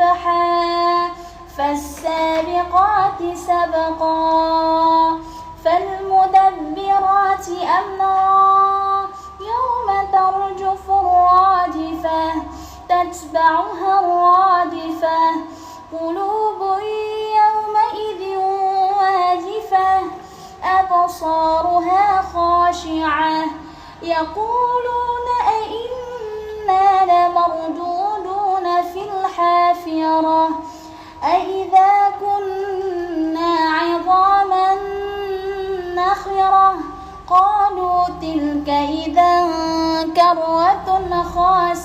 صبحا فالسابقات سبقا فالمدبرات أمرا يوم ترجف الراجفة تتبعها الرادفة قلوب يومئذ واجفة أبصارها خاشعة يقولون أئنا لمردودون في الحافرة أئذا كنا عظاما نخرة قالوا تلك إذا كرة خاسرة